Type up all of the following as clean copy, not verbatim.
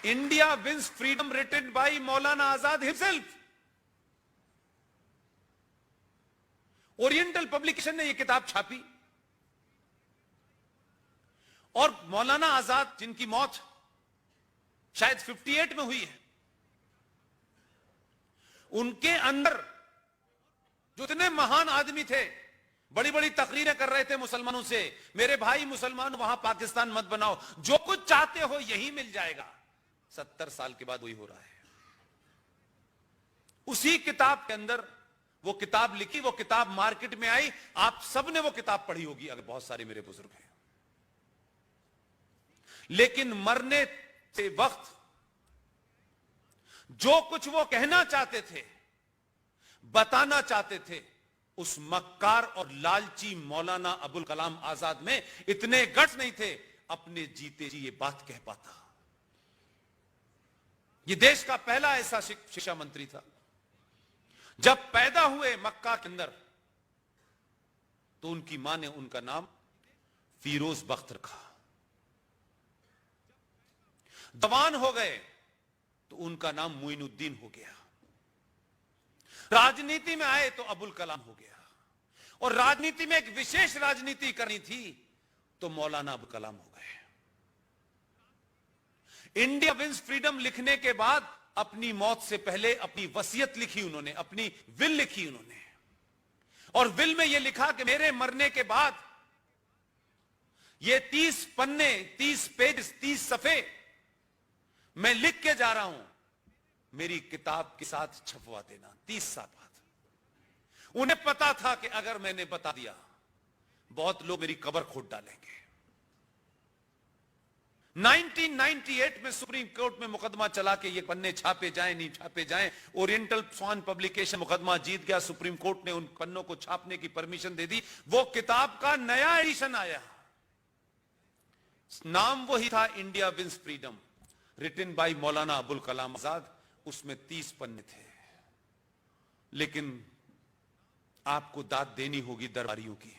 India wins freedom written by Maulana Azad himself. Oriental publication ने यह किताब छापी और मौलाना आजाद, जिनकी मौत शायद 58 में हुई है, उनके अंदर जो इतने महान आदमी थे, बड़ी बड़ी तकरीरें कर रहे थे मुसलमानों से, मेरे भाई मुसलमान वहां पाकिस्तान मत बनाओ, जो कुछ चाहते हो यही मिल जाएगा। 70 साल के बाद वही हो रहा है। उसी किताब के अंदर वो किताब लिखी, वो किताब मार्केट में आई, आप सबने वो किताब पढ़ी होगी, अगर बहुत सारे मेरे बुजुर्ग हैं। लेकिन मरने से वक्त जो कुछ वो कहना चाहते थे, बताना चाहते थे, उस मक्कार और लालची मौलाना अबुल कलाम आजाद में इतने गट्स नहीं थे अपने जीते जी ये बात कह पाता। ये देश का पहला ऐसा शिक्षा मंत्री था। जब पैदा हुए मक्का के अंदर तो उनकी मां ने उनका नाम फिरोज बख्त रखा। जवान हो गए तो उनका नाम मोइनुद्दीन हो गया। राजनीति में आए तो अबुल कलाम हो गया, और राजनीति में एक विशेष राजनीति करनी थी तो मौलाना अबुल कलाम हो गए। इंडिया विंस फ्रीडम लिखने के बाद अपनी मौत से पहले अपनी वसीयत लिखी उन्होंने, अपनी विल लिखी उन्होंने, और विल में यह लिखा कि मेरे मरने के बाद ये 30 पन्ने, 30 पेज, 30 सफ़े मैं लिख के जा रहा हूं, मेरी किताब के साथ छपवा देना। 30 साल बाद उन्हें पता था कि अगर मैंने बता दिया बहुत लोग मेरी कब्र खोद डालेंगे। 1998 में सुप्रीम कोर्ट में मुकदमा चला कि ये पन्ने छापे जाएं नहीं छापे जाएं। ओरिएंटल स्वान पब्लिकेशन मुकदमा जीत गया। सुप्रीम कोर्ट ने उन पन्नों को छापने की परमिशन दे दी। वो किताब का नया एडिशन आया, नाम वही था India wins freedom, written by Maulana Abul Kalam Azad. उसमें 30 पन्ने थे। लेकिन आपको दाद देनी होगी दरबारियों की,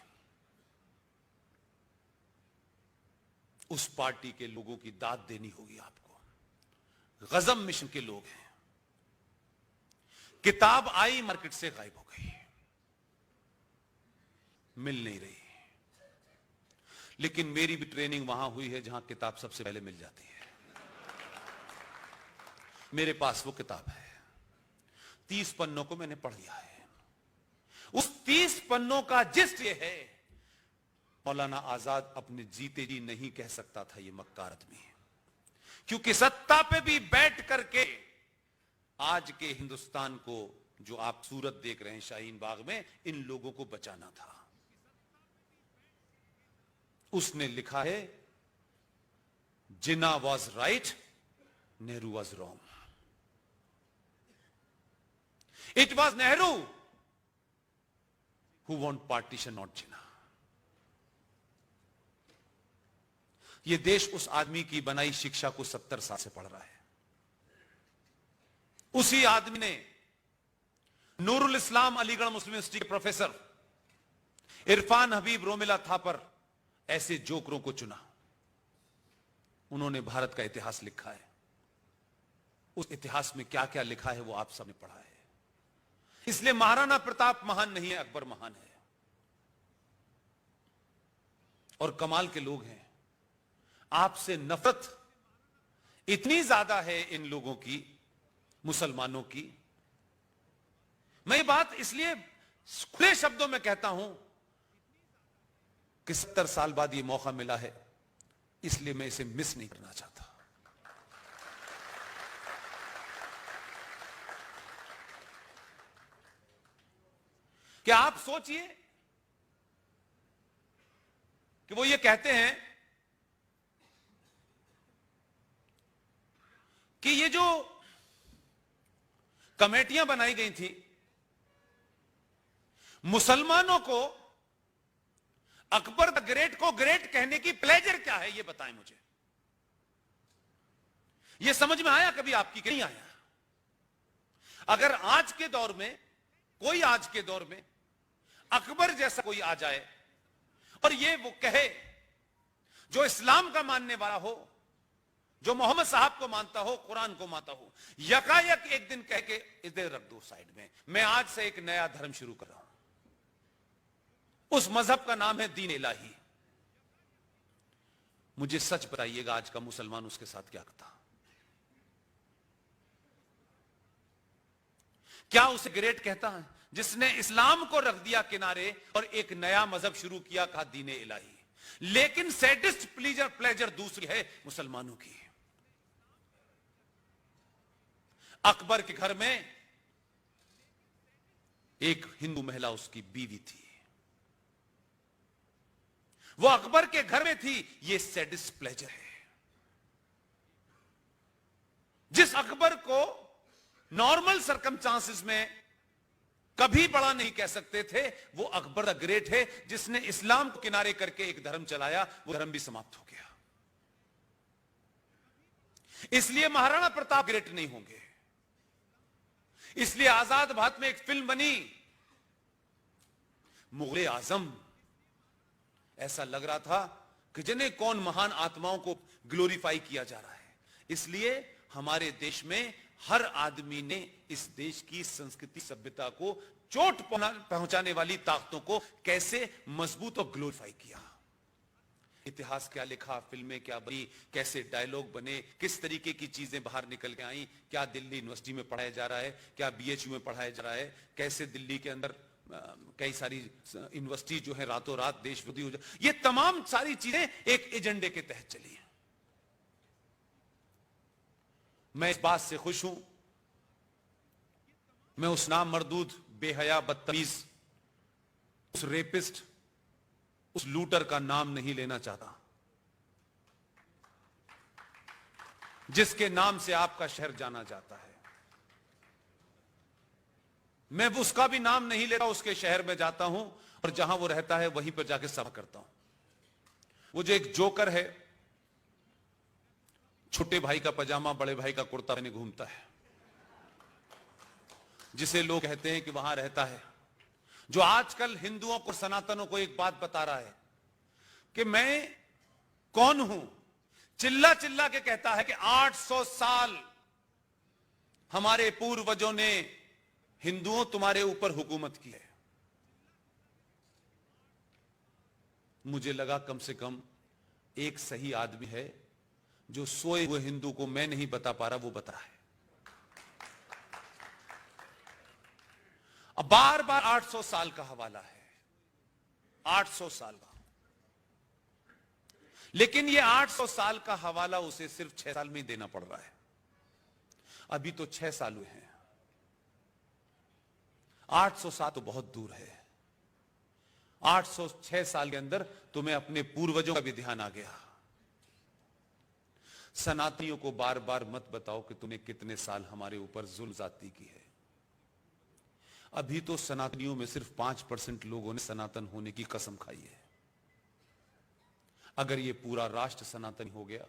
उस पार्टी के लोगों की दाद देनी होगी आपको। गजम मिशन के लोग हैं। किताब आई, मार्केट से गायब हो गई, मिल नहीं रही। लेकिन मेरी भी ट्रेनिंग वहां हुई है जहां किताब सबसे पहले मिल जाती है। मेरे पास वो किताब है, 30 पन्नों को मैंने पढ़ लिया है। उस 30 पन्नों का जिस्ट ये है, मौलाना आजाद अपने जीते जी नहीं कह सकता था ये मक्कार आदमी है, क्योंकि सत्ता पे भी बैठ करके आज के हिंदुस्तान को जो आप सूरत देख रहे हैं शाहीन बाग में, इन लोगों को बचाना था। उसने लिखा है, Jinnah was right, Nehru was wrong. It was Nehru who want partition, not Jinnah. यह देश उस आदमी की बनाई शिक्षा को 70 साल से पढ़ रहा है। उसी आदमी ने नूरुल इस्लाम अलीगढ़ मुस्लिम यूनिवर्सिटी के प्रोफेसर इरफान हबीब रोमिला थापर ऐसे जोकरों को चुना। उन्होंने भारत का इतिहास लिखा है। उस इतिहास में क्या क्या लिखा है वो आप सबने पढ़ा है। इसलिए महाराणा प्रताप महान नहीं है, अकबर महान है। और कमाल के लोग हैं, आपसे नफरत इतनी ज्यादा है इन लोगों की, मुसलमानों की। मैं ये बात इसलिए खुले शब्दों में कहता हूं कि 70 साल बाद ये मौका मिला है, इसलिए मैं इसे मिस नहीं करना चाहता। क्या आप सोचिए कि वो ये कहते हैं कि ये जो कमेटियां बनाई गई थी, मुसलमानों को अकबर द ग्रेट को ग्रेट कहने की प्लेजर क्या है, ये बताएं मुझे। ये समझ में आया कभी आपकी कि नहीं आया? अगर आज के दौर में कोई, आज के दौर में अकबर जैसा कोई आ जाए और ये वो कहे जो इस्लाम का मानने वाला हो जो मोहम्मद साहब को मानता हो, कुरान को मानता हो, यकायक एक दिन कह के इधर रख दो साइड में, मैं आज से एक नया धर्म शुरू कर रहा हूं, उस मजहब का नाम है दीन इलाही। मुझे सच बताइएगा आज का मुसलमान उसके साथ क्या करता? क्या उसे ग्रेट कहता है जिसने इस्लाम को रख दिया किनारे और एक नया मजहब शुरू किया, कहा दीन इलाही। लेकिन सैडिस्ट प्लेजर दूसरी है मुसलमानों की। अकबर के घर में एक हिंदू महिला उसकी बीवी थी, वो अकबर के घर में थी। ये सैडिस्ट प्लेजर है। जिस अकबर को नॉर्मल सर्कमस्टांसेस में कभी बड़ा नहीं कह सकते थे, वो अकबर द ग्रेट है जिसने इस्लाम को किनारे करके एक धर्म चलाया, वो धर्म भी समाप्त हो गया। इसलिए महाराणा प्रताप ग्रेट नहीं होंगे। इसलिए आजाद भारत में एक फिल्म बनी मुगले आजम। ऐसा लग रहा था कि जिन्हें कौन महान आत्माओं को ग्लोरीफाई किया जा रहा है। इसलिए हमारे देश में हर आदमी ने इस देश की संस्कृति सभ्यता को चोट पहुंचाने वाली ताकतों को कैसे मजबूत और ग्लोरीफाई किया। इतिहास क्या लिखा, फिल्में क्या बनी, कैसे डायलॉग बने, किस तरीके की चीजें बाहर निकल के आई, क्या दिल्ली यूनिवर्सिटी में पढ़ाया जा रहा है, क्या बीएचयू में पढ़ाया जा रहा है, कैसे दिल्ली के अंदर कई सारी यूनिवर्सिटी जो है रातों रात देश विरोधी हो जाए। ये तमाम सारी चीजें एक एजेंडे के तहत चली है। मैं इस बात से खुश हूं, मैं उस नामर्दूद, बेहया, बदतमीज, उस रेपिस्ट, उस लूटर का नाम नहीं लेना चाहता जिसके नाम से आपका शहर जाना जाता है। मैं उसका भी नाम नहीं लेता, उसके शहर में जाता हूं और जहां वो रहता है वहीं पर जाके सभा करता हूं। वो जो एक जोकर है, छोटे भाई का पजामा बड़े भाई का कुर्ता पहने घूमता है, जिसे लोग कहते हैं कि वहां रहता है, जो आजकल हिंदुओं को, सनातनों को एक बात बता रहा है कि मैं कौन हूं। चिल्ला चिल्ला के कहता है कि 800 साल हमारे पूर्वजों ने हिंदुओं तुम्हारे ऊपर हुकूमत की है। मुझे लगा कम से कम एक सही आदमी है जो सोए हुए हिंदू को मैं नहीं बता पा रहा, वो बता है। अब बार बार 800 साल का हवाला है, 800 साल का। लेकिन ये 800 साल का हवाला उसे सिर्फ 6 साल में ही देना पड़ रहा है। अभी तो 6 साल हुए हैं, 800 साल तो बहुत दूर है। 806 साल के अंदर तुम्हें अपने पूर्वजों का भी ध्यान आ गया। सनातनियों को बार बार मत बताओ कि तूने कितने साल हमारे ऊपर जुल्म जाती की है। अभी तो सनातनियों में सिर्फ 5% लोगों ने सनातन होने की कसम खाई है। अगर ये पूरा राष्ट्र सनातन हो गया,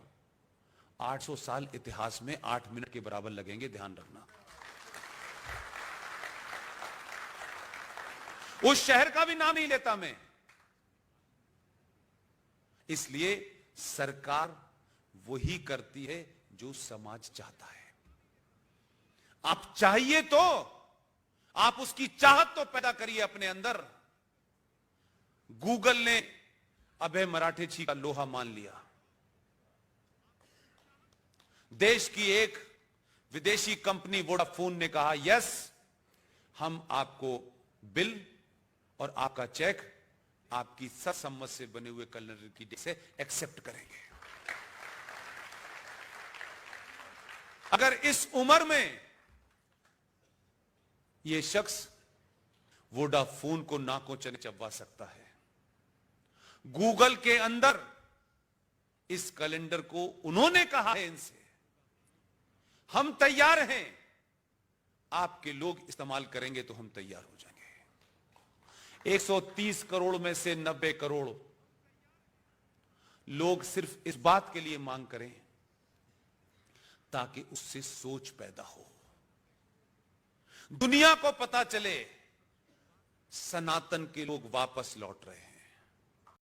800 साल इतिहास में 8 मिनट के बराबर लगेंगे, ध्यान रखना। उस शहर का भी नाम नहीं लेता मैं, इसलिए सरकार वही करती है जो समाज चाहता है। आप चाहिए तो आप उसकी चाहत तो पैदा करिए अपने अंदर। गूगल ने अभय मराठे का लोहा मान लिया। देश की एक विदेशी कंपनी वोडाफोन ने कहा, यस, हम आपको बिल और आपका चेक आपकी सर्वसम्मति से बने हुए कैलेंडर की डेट से एक्सेप्ट करेंगे। अगर इस उम्र में यह शख्स वोडाफोन को नाकों चने चबवा सकता है, गूगल के अंदर इस कैलेंडर को उन्होंने कहा है इनसे, हम तैयार हैं, आपके लोग इस्तेमाल करेंगे तो हम तैयार हो जाएंगे। 130 करोड़ में से 90 करोड़ लोग सिर्फ इस बात के लिए मांग करें ताकि उससे सोच पैदा हो, दुनिया को पता चले सनातन के लोग वापस लौट रहे हैं।